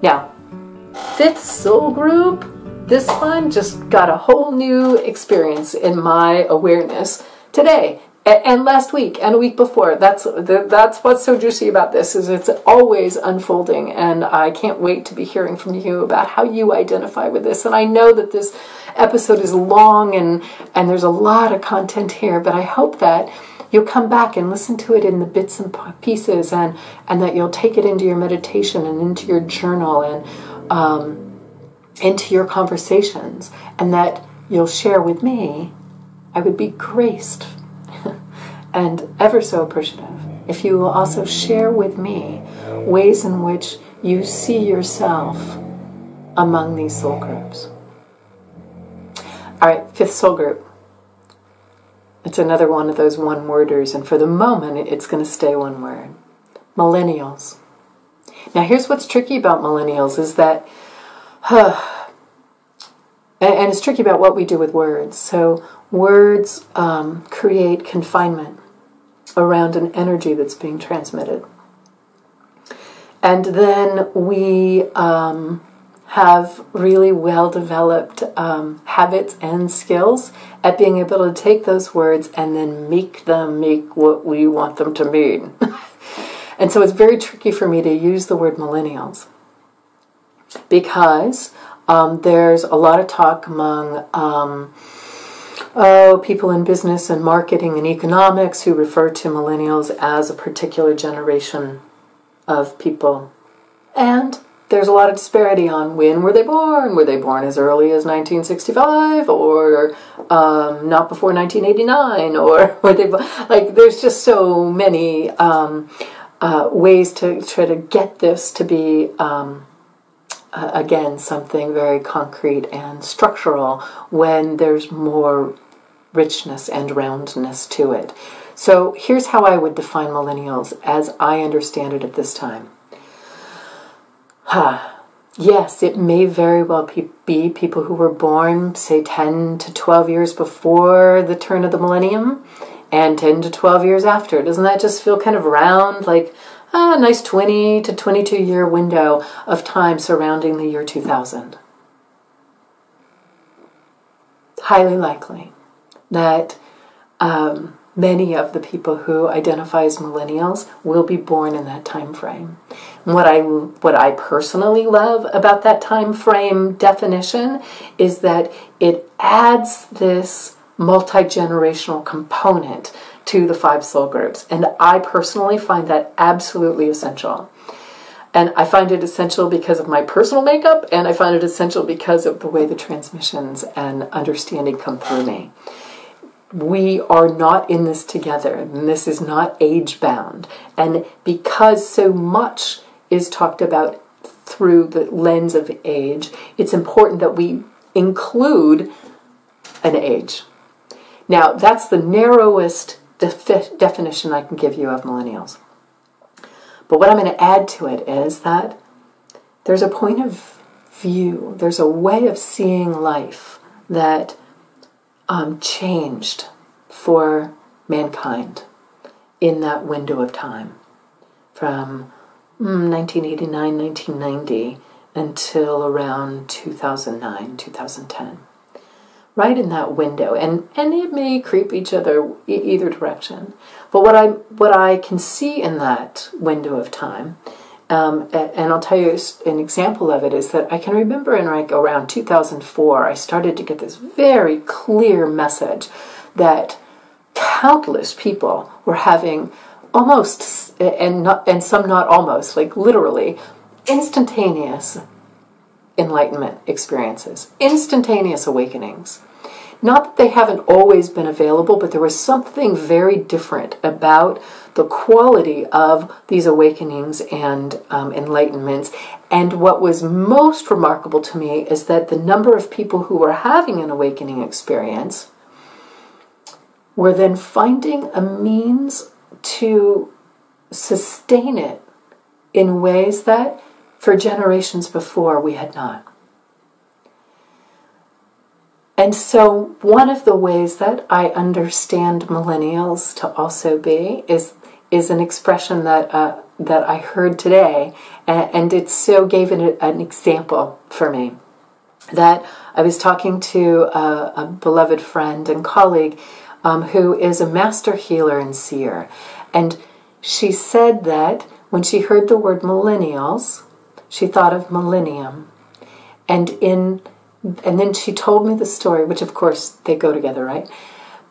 Now, fifth soul group, this one just got a whole new experience in my awareness today and last week and a week before. That's what's so juicy about this, is it's always unfolding, and I can't wait to be hearing from you about how you identify with this. And I know that this episode is long and there's a lot of content here, but I hope that you'll come back and listen to it in the bits and pieces, and that you'll take it into your meditation and into your journal and into your conversations, and that you'll share with me. I would be graced and ever so appreciative if you will also share with me ways in which you see yourself among these soul groups. All right, fifth soul group. It's another one of those one-worders, and for the moment, it's going to stay one word. Millennials. Now, here's what's tricky about millennials is that, and it's tricky about what we do with words. So words create confinement around an energy that's being transmitted. And then we have really well-developed habits and skills at being able to take those words and then make them make what we want them to mean. And so it's very tricky for me to use the word millennials, because there's a lot of talk among people in business and marketing and economics who refer to millennials as a particular generation of people. And there's a lot of disparity on when were they born. Were they born as early as 1965 or not before 1989? Or were they, like, there's just so many ways to try to get this to be, again, something very concrete and structural when there's more richness and roundness to it. So here's how I would define millennials as I understand it at this time. Yes, it may very well be people who were born, say, 10 to 12 years before the turn of the millennium and 10 to 12 years after. Doesn't that just feel kind of round, like a nice 20 to 22 year window of time surrounding the year 2000? Highly likely that many of the people who identify as millennials will be born in that time frame. And what I personally love about that time frame definition is that it adds this multi-generational component to the 5 soul groups. And I personally find that absolutely essential. And I find it essential because of my personal makeup, and I find it essential because of the way the transmissions and understanding come through me. We are not in this together, and this is not age-bound. And because so much is talked about through the lens of age, it's important that we include an age. Now, that's the narrowest definition I can give you of millennials. But what I'm going to add to it is that there's a point of view, there's a way of seeing life that changed for mankind in that window of time from 1989, 1990 until around 2009, 2010. Right in that window, and it may creep either direction. But what I can see in that window of time, and I'll tell you an example of it, is that I can remember in like around 2004, I started to get this very clear message that countless people were having almost, and some not almost, like literally, instantaneous enlightenment experiences, instantaneous awakenings. Not that they haven't always been available, but there was something very different about the quality of these awakenings and enlightenments. And what was most remarkable to me is that the number of people who were having an awakening experience were then finding a means to sustain it in ways that for generations before we had not. And so one of the ways that I understand millennials to also be is an expression that that I heard today, and it so gave it an example for me. That I was talking to a beloved friend and colleague who is a master healer and seer, and she said that when she heard the word millennials, she thought of millennium, and then she told me the story, which of course they go together, right?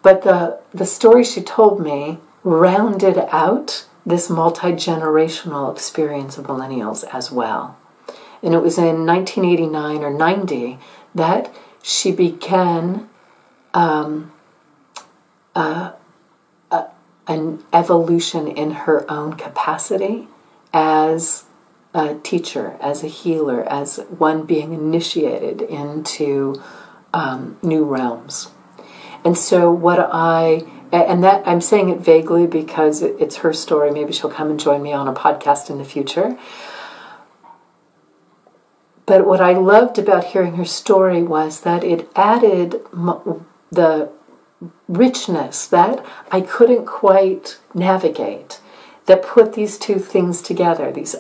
But the story she told me rounded out this multi-generational experience of millennials as well. And it was in 1989 or 90 that she began an evolution in her own capacity as a teacher, as a healer, as one being initiated into new realms. And so and that I'm saying it vaguely because it's her story. Maybe she'll come and join me on a podcast in the future. But what I loved about hearing her story was that it added the richness that I couldn't quite navigate, that put these two things together. This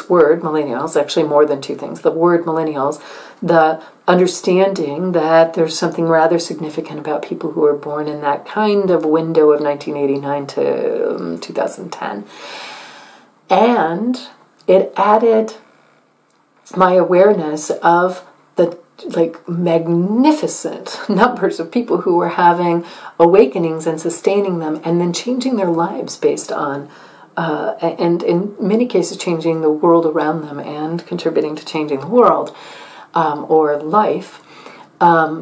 word, millennials, actually more than two things. The word millennials, the understanding that there's something rather significant about people who were born in that kind of window of 1989 to 2010. And it added my awareness of the magnificent numbers of people who were having awakenings and sustaining them and then changing their lives based on and in many cases changing the world around them and contributing to changing the world or life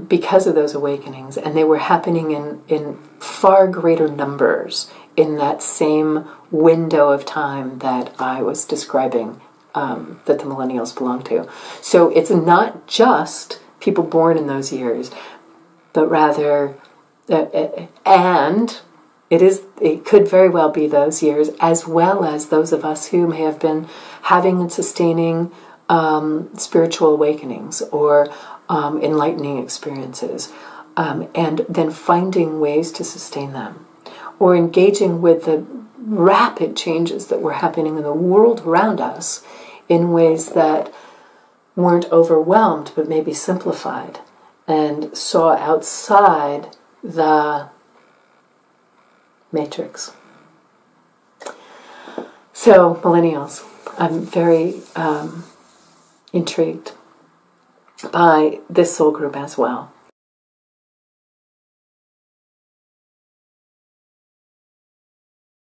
because of those awakenings. And they were happening in far greater numbers in that same window of time that I was describing that the millennials belong to. So it's not just people born in those years, but rather, and it could very well be those years, as well as those of us who may have been having and sustaining spiritual awakenings or enlightening experiences, and then finding ways to sustain them, or engaging with the rapid changes that were happening in the world around us in ways that weren't overwhelmed, but maybe simplified and saw outside the matrix. So, millennials, I'm very intrigued by this soul group as well.